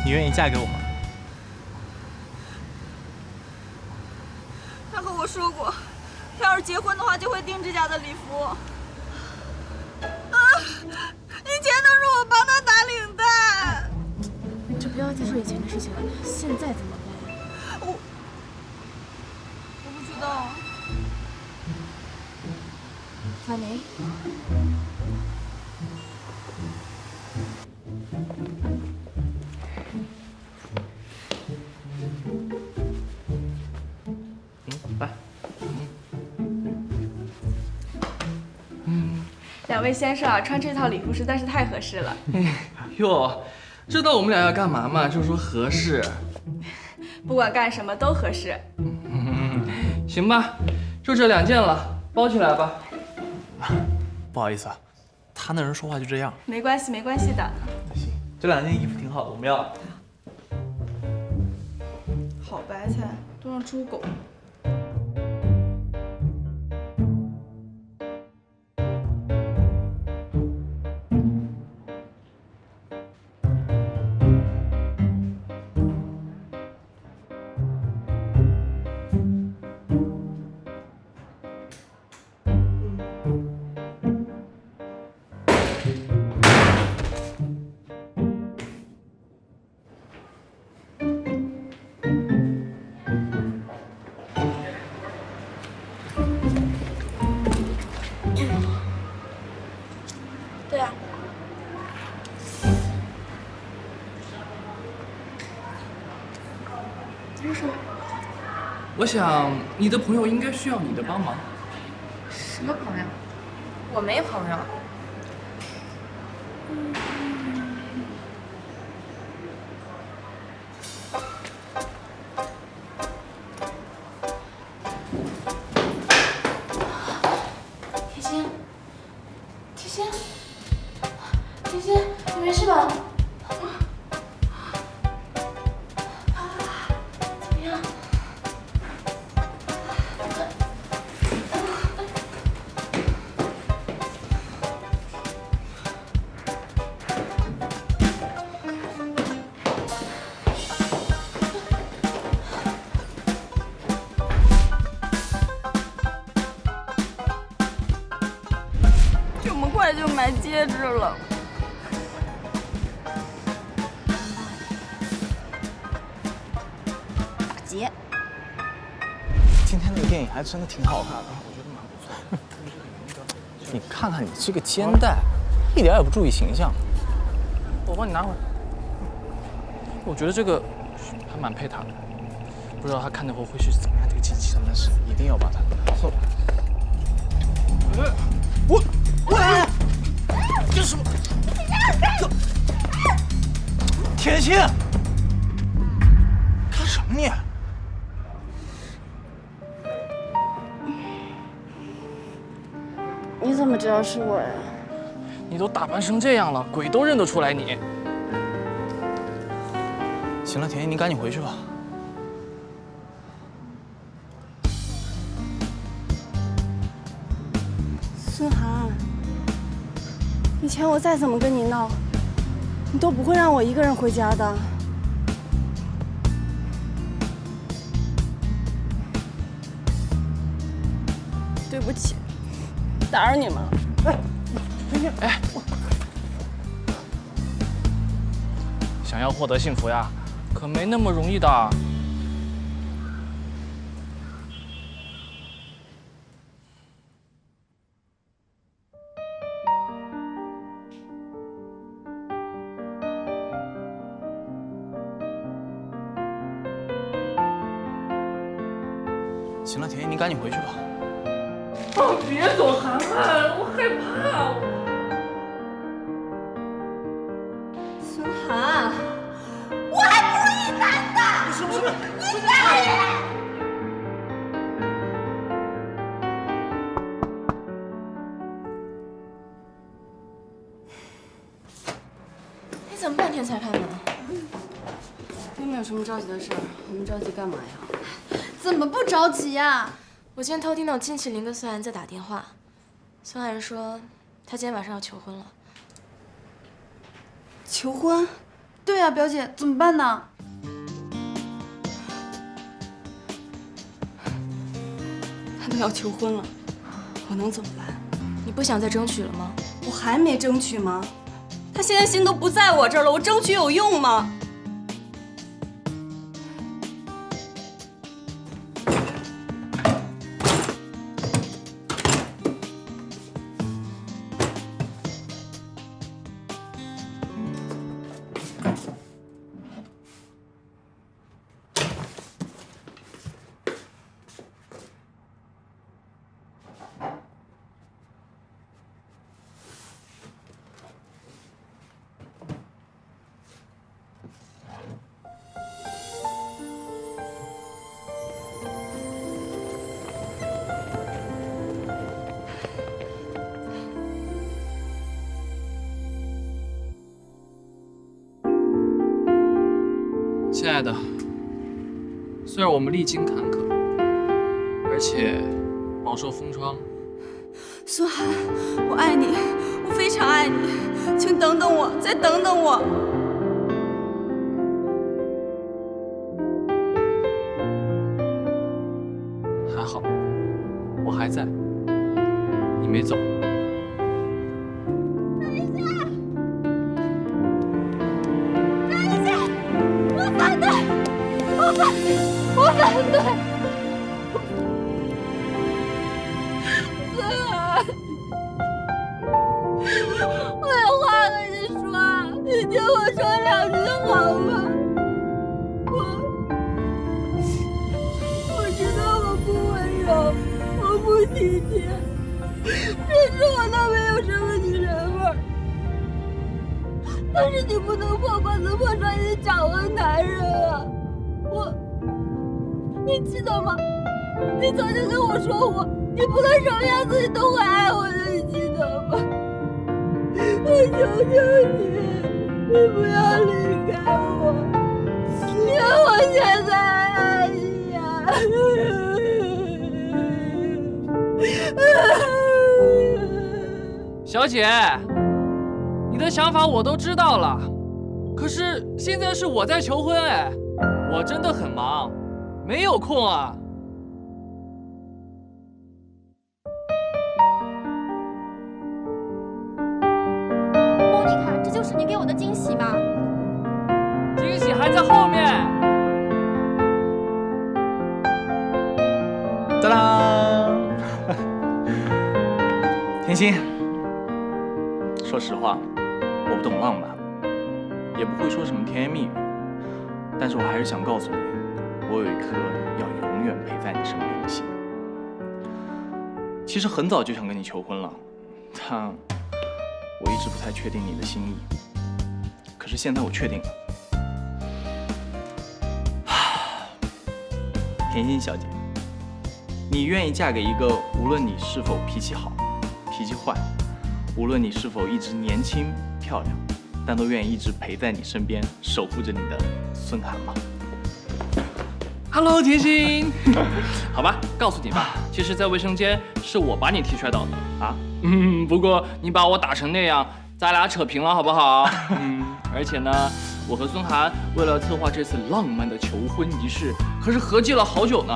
你愿意嫁给我吗？他和我说过，他要是结婚的话就会订这家的礼服。以前都是我帮他打领带。你就不要再说以前的事情了，现在怎么办？我不知道。婉宁。来。两位先生啊，穿这套礼服实在是太合适了。哟，知道我们俩要干嘛吗？就说合适。不管干什么都合适。行吧，就这2件了，包起来吧。不好意思啊，他那人说话就这样。没关系，没关系的。行，这2件衣服挺好的，我们要。好白菜，都让猪狗。对啊。为什么？我想你的朋友应该需要你的帮忙。什么朋友？我没朋友。甜心，甜心，甜心，你没事吧？怎么样？这么快就买戒指了。打劫。今天那个电影还真的挺好看的，我觉得蛮不错。你看看你这个肩带，一点也不注意形象。我帮你拿回来。我觉得这个还蛮配他的，不知道他看的后会是怎么样的一个机器。真的是一定要把它拿走。这是什么？甜心，干什么你？你怎么知道是我呀？你都打扮成这样了，鬼都认得出来你。行了，甜心，你赶紧回去吧。孙涵，以前我再怎么跟你闹，你都不会让我一个人回家的。对不起，打扰你们了。哎，想要获得幸福呀，可没那么容易的。行了，甜心，你赶紧回去吧。哦，别走，涵涵，我害怕。孙涵，我还不如一男的。什么？你男人！你怎么半天才开门？又没有什么着急的事儿，我们着急干嘛呀？怎么不着急呀？我今天偷听到金麒麟跟孙安在打电话，孙安说他今天晚上要求婚了。求婚？对呀，表姐，怎么办呢？他都要求婚了，我能怎么办？你不想再争取了吗？我还没争取吗？他现在心都不在我这儿了，我争取有用吗？亲爱的，虽然我们历经坎坷，而且饱受风霜，孙涵，我爱你，我非常爱你，请等等我，再等等我。还好，我还在，你没走。我反对！孙涵，我有话跟你说，你听我说两句好吗？我知道我不温柔，我不体贴，甚至我都没有什么女人味儿。但是你不能破罐子破摔地找个男人啊！你记得吗？你曾经跟我说过，你不论什么样子，你都会爱我的，你记得吗？我求求你，你不要离开我，因为我现在爱你呀！小姐，你的想法我都知道了，可是现在是我在求婚哎，我真的很忙。没有空啊！莫妮卡，这就是你给我的惊喜吗？惊喜还在后面。当当！甜心，说实话，我不懂浪漫，也不会说什么甜言蜜语，但是我还是想告诉你。我有一颗要永远陪在你身边的心。其实很早就想跟你求婚了，但我一直不太确定你的心意。可是现在我确定了。甜心小姐，你愿意嫁给一个无论你是否脾气好、脾气坏，无论你是否一直年轻漂亮，但都愿意一直陪在你身边，守护着你的孙涵吗？Hello， 甜心，好吧，告诉你吧，其实，在卫生间是我把你踢摔倒的啊。不过你把我打成那样，咱俩扯平了，好不好？而且呢，我和孙涵为了策划这次浪漫的求婚仪式，可是合计了好久呢。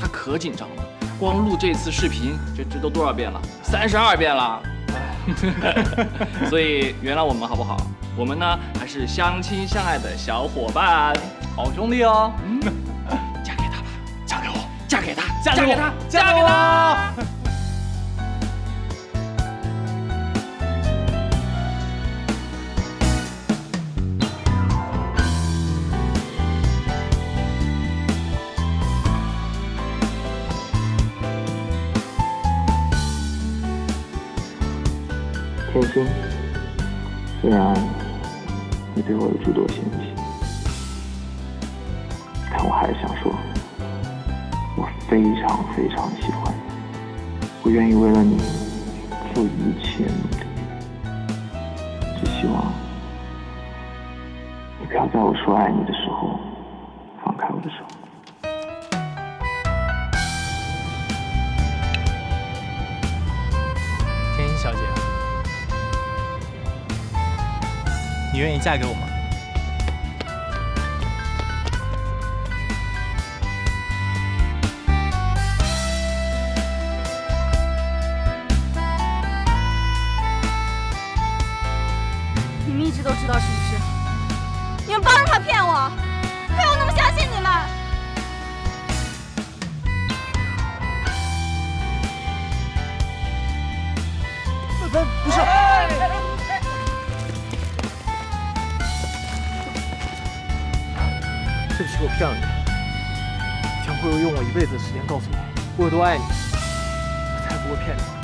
他可紧张了，光录这次视频，这都多少遍了？32遍了。所以原谅我们好不好？我们呢，还是相亲相爱的小伙伴，好兄弟哦。嫁给他，嫁给他，嫁给他！甜心，虽然你对我有诸多嫌弃，但我还是想说。我非常非常喜欢你，我愿意为了你做一切努力，只希望你不要在我说爱你的时候放开我的手。甜心小姐，你愿意嫁给我吗？们一直都知道是不是？你们帮着他骗我，害我那么相信你们。不是，对不起，我骗了你。将会用我一辈子的时间告诉你，我有多爱你，我才不会骗你。